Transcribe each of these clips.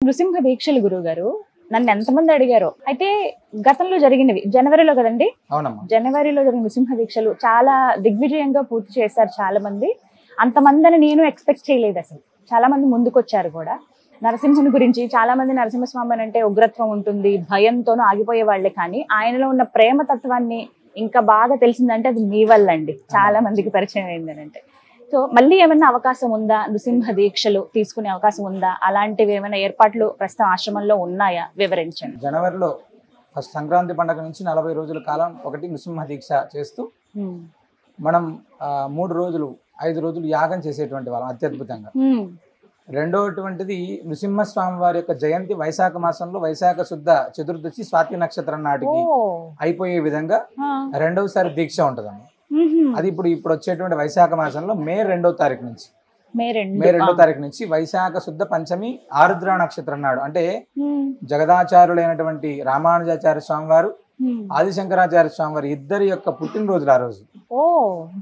నృసింహ దీక్షలు గురువు గారు నన్ను ఎంతమంది అడిగారో. అయితే గతంలో జరిగినవి జనవరిలో కదండి, జనవరిలో జరిగిన నృసింహ దీక్షలు చాలా దిగ్విజయంగా పూర్తి చేశారు చాలా మంది. అంతమంది అని నేను ఎక్స్పెక్ట్ చేయలేదు అసలు. చాలా మంది ముందుకొచ్చారు కూడా. నరసింహుని గురించి చాలా మంది నరసింహస్వామి అంటే ఉగ్రత్వం ఉంటుంది, భయంతోనూ ఆగిపోయే వాళ్ళే. కానీ ఆయనలో ఉన్న ప్రేమ తత్వాన్ని ఇంకా బాగా తెలిసిందంటే అది మీ వల్ల అండి. చాలా మందికి పరిచయం అయిందనంటే. సో మళ్ళీ ఏమైనా అవకాశం ఉందా, నృసింహ దీక్షలు తీసుకునే అవకాశం ఉందా? అలాంటివి ఏమైనా ఏర్పాట్లు ప్రస్తుతం ఆశ్రమంలో ఉన్నాయా? వివరించండి. జనవరిలో ఫస్ట్ సంక్రాంతి పండుగ నుంచి 40 రోజుల కాలం ఒకటి నృసింహ దీక్ష చేస్తూ మనం 3 రోజులు 5 రోజులు యాగం చేసేటువంటి వాళ్ళం అత్యద్భుతంగా. రెండవటువంటిది నృసింహస్వామి వారి యొక్క జయంతి వైశాఖ మాసంలో వైశాఖ శుద్ధ చతుర్దశి స్వాతి నక్షత్రం నాటికి అయిపోయే విధంగా రెండవసారి దీక్ష ఉంటదమ్మ. అది ఇప్పుడు వచ్చేటువంటి వైశాఖ మాసంలో మే 2వ తారీఖు నుంచి మే 2వ తారీఖు నుంచి వైశాఖ శుద్ధ పంచమి ఆరుద్ర నక్షత్రం నాడు, అంటే జగదాచార్యులైనటువంటి రామానుజాచార్య స్వామి వారు ఆదిశంకరాచార్య స్వామి వారి ఇద్దరి యొక్క పుట్టినరోజులు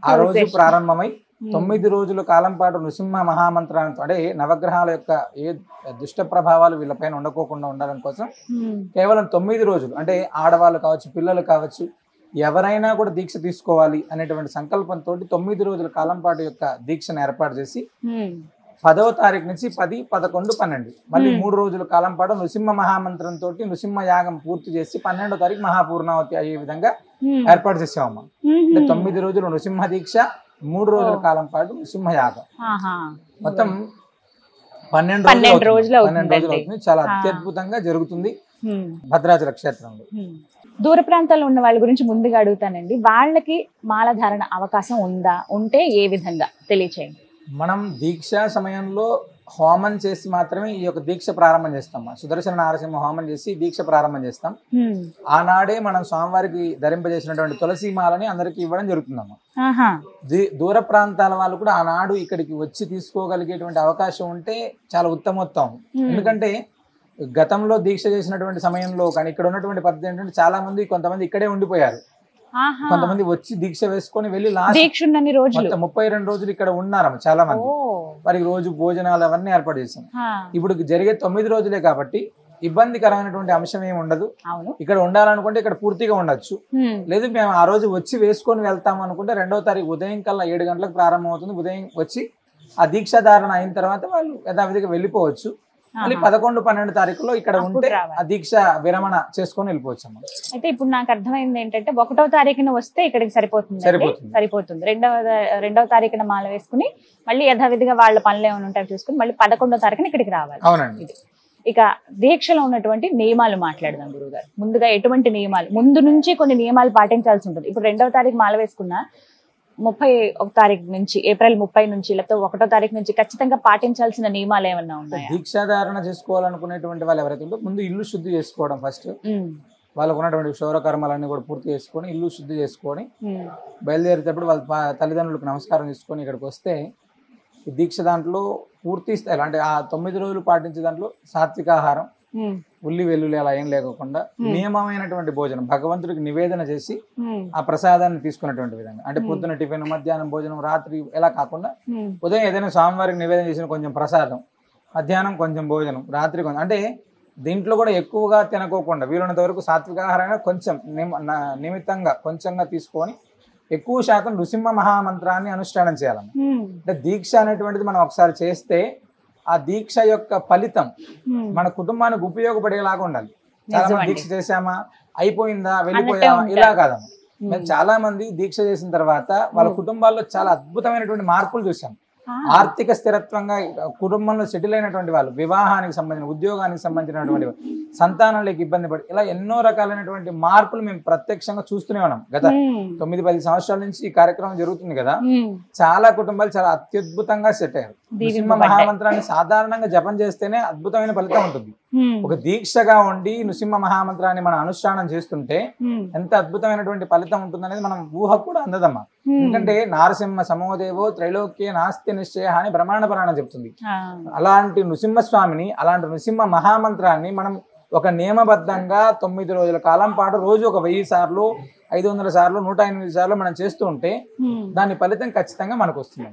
ఆ రోజు ప్రారంభమై 9 రోజుల కాలం పాటు నృసింహ మహామంత్రాలతో, అంటే నవగ్రహాల యొక్క ఏ దుష్ట ప్రభావాలు వీళ్ళపైన ఉండకోకుండా ఉండడం కోసం కేవలం 9 రోజులు, అంటే ఆడవాళ్ళు కావచ్చు, పిల్లలు కావచ్చు, ఎవరైనా కూడా దీక్ష తీసుకోవాలి అనేటువంటి సంకల్పంతో 9 రోజుల కాలం పాటు యొక్క దీక్షను ఏర్పాటు చేసి 10వ తారీఖు నుంచి 10, 11, 12 మళ్ళీ 3 రోజుల కాలం పాటు నృసింహ మహామంత్రంతో నృసింహ యాగం పూర్తి చేసి 12వ తారీఖు మహాపూర్ణావతి అయ్యే విధంగా ఏర్పాటు చేసామమ్మ. అంటే 9 రోజులు నృసింహ దీక్ష, 3 రోజుల కాలం పాటు నృసింహ యాగం, మొత్తం 12 రోజులు అవుతుంది. చాలా అత్యద్భుతంగా జరుగుతుంది భద్రాచల క్షేత్రంలో. దూర ప్రాంతాల్లో ఉన్న వాళ్ళ గురించి ముందుగా అడుగుతానండి. వాళ్ళకి మాల ధారణ అవకాశం ఉందా? ఉంటే ఏ విధంగా తెలియచేయండి. మనం దీక్ష సమయంలో హోమం చేసి మాత్రమే ఈ యొక్క దీక్ష ప్రారంభం చేస్తాం. సుదర్శన నారసింహ హోమం చేసి దీక్ష ప్రారంభం చేస్తాం. ఆనాడే మనం స్వామివారికి ధరింపజేసినటువంటి తులసి మాలని అందరికి ఇవ్వడం జరుగుతుందమ్మా. దూర ప్రాంతాల వాళ్ళు కూడా ఆనాడు ఇక్కడికి వచ్చి తీసుకోగలిగేటువంటి అవకాశం ఉంటే చాలా ఉత్తమోత్తం. ఎందుకంటే గతంలో దీక్ష చేసినటువంటి సమయంలో కానీ ఇక్కడ ఉన్నటువంటి పద్ధతి ఏంటంటే చాలా మంది కొంతమంది ఇక్కడే ఉండిపోయారు, కొంతమంది వచ్చి దీక్ష వేసుకొని వెళ్ళి లాస్ట్ 32 రోజులు ఇక్కడ ఉన్నారు చాలా మంది. వారికి రోజు భోజనాలు అవన్నీ ఏర్పాటు చేసాం. ఇప్పుడు జరిగే 9 రోజులే కాబట్టి ఇబ్బందికరమైనటువంటి అంశం ఏమి ఉండదు. ఇక్కడ ఉండాలనుకుంటే ఇక్కడ పూర్తిగా ఉండొచ్చు, లేదు మేము ఆ రోజు వచ్చి వేసుకొని వెళ్తాం అనుకుంటే 2వ తారీఖు ఉదయం కల్లా 7 గంటలకు ప్రారంభం అవుతుంది. ఉదయం వచ్చి ఆ దీక్షాధారణ అయిన తర్వాత వాళ్ళు యథావిధిగా వెళ్ళిపోవచ్చు. మళ్ళీ 11, 12 తారీఖులో ఇక్కడ ఉంటే ఆ దీక్ష విరమణ చేసుకొని వెళ్ళిపోవచ్చు. అయితే ఇప్పుడు నాకు అర్థమైంది ఏంటంటే 1వ తారీఖున వస్తే ఇక్కడికి సరిపోతుంది. రెండవ తారీఖున మాల వేసుకుని మళ్ళీ యథావిధిగా వాళ్ళ పనులు ఏమైనా ఉంటాయో చూసుకుని మళ్ళీ 11వ తారీఖున ఇక్కడికి రావాలి. అవునండి. ఇక దీక్షలో ఉన్నటువంటి నియమాలు మాట్లాడదాం గురువుగారు. ముందుగా ఎటువంటి నియమాలు, ముందు నుంచి కొన్ని నియమాలు పాటించాల్సి ఉంటుంది. ఇప్పుడు 2వ తారీఖు మాల వేసుకున్నా 31 తారీఖు నుంచి, ఏప్రిల్ 30 నుంచి లేకపోతే 1వ తారీఖు నుంచి ఖచ్చితంగా పాటించాల్సిన నియమాలు ఏమన్నా ఉన్నాయా? దీక్షాధారణ చేసుకోవాలనుకునేటువంటి వాళ్ళు ఎవరైతే ముందు ఇల్లు శుద్ధి చేసుకోవడం, ఫస్ట్ వాళ్ళకు ఉన్నటువంటి క్షౌరకర్మలన్నీ కూడా పూర్తి చేసుకొని ఇల్లు శుద్ధి చేసుకొని బయలుదేరేటప్పుడు వాళ్ళ తల్లిదండ్రులకు నమస్కారం చేసుకొని ఇక్కడికి వస్తే ఈ దీక్ష దాంట్లో పూర్తి స్థాయిలో, అంటే ఆ 9 రోజులు పాటించే దాంట్లో సాత్వికాహారం, ఉల్లి వెల్లుల్లి అలా ఏం లేకుండా నియమమైనటువంటి భోజనం భగవంతుడికి నివేదన చేసి ఆ ప్రసాదాన్ని తీసుకున్నటువంటి విధంగా, అంటే పొద్దున టిఫిన్, మధ్యాహ్నం భోజనం, రాత్రి ఎలా కాకుండా ఉదయం ఏదైనా స్వామివారికి నివేదన చేసిన కొంచెం ప్రసాదం, మధ్యాహ్నం కొంచెం భోజనం, రాత్రి కొంచెం, అంటే దీంట్లో కూడా ఎక్కువగా తినకోకుండా వీలున్నంత వరకు సాత్వికాహారంగా కొంచెం నిమిత్తంగా కొంచెంగా తీసుకొని ఎక్కువ శాతం నృసింహ మహామంత్రాన్ని అనుష్ఠానం చేయాలన్న. అంటే దీక్ష అనేటువంటిది మనం ఒకసారి చేస్తే ఆ దీక్ష యొక్క ఫలితం మన కుటుంబానికి ఉపయోగపడేలాగా ఉండాలి. చాలా మంది దీక్ష చేసామా, అయిపోయిందా, వెళ్ళిపోయామా, ఇలా కాదమ్మా. మేము చాలా మంది దీక్ష చేసిన తర్వాత వాళ్ళ కుటుంబాల్లో చాలా అద్భుతమైనటువంటి మార్పులు చూసాం. ఆర్థిక స్థిరత్వంగా కుటుంబంలో సెటిల్ అయినటువంటి వాళ్ళు, వివాహానికి సంబంధించిన, ఉద్యోగానికి సంబంధించినటువంటి, సంతానాలకు ఇబ్బంది పడి, ఇలా ఎన్నో రకాలైనటువంటి మార్పులు మేము ప్రత్యక్షంగా చూస్తూనే ఉన్నాం. గత 9-10 సంవత్సరాల నుంచి ఈ కార్యక్రమం జరుగుతుంది కదా. చాలా కుటుంబాలు చాలా అత్యద్భుతంగా సెట్ అయ్యారు. నృసింహ మహామంత్రాన్ని సాధారణంగా జపం చేస్తేనే అద్భుతమైన ఫలితం ఉంటుంది. ఒక దీక్షగా ఉండి నృసింహ మహామంత్రాన్ని మనం అనుష్ఠానం చేస్తుంటే ఎంత అద్భుతమైనటువంటి ఫలితం ఉంటుంది అనేది మనం ఊహ కూడా అందదమ్మా. ఎందుకంటే నారసింహ సమోదేవో త్రైలోక్య నాస్తి నిశ్చయ అని బ్రహ్మాండ పురాణం చెప్తుంది. అలాంటి నృసింహస్వామిని, అలాంటి నృసింహ మహామంత్రాన్ని మనం ఒక నియమబద్ధంగా 9 రోజుల కాలం పాటు రోజు ఒక 1000 సార్లు, 500 సార్లు, 108 సార్లు మనం చేస్తూ ఉంటే దాని ఫలితం ఖచ్చితంగా మనకు వస్తుంది.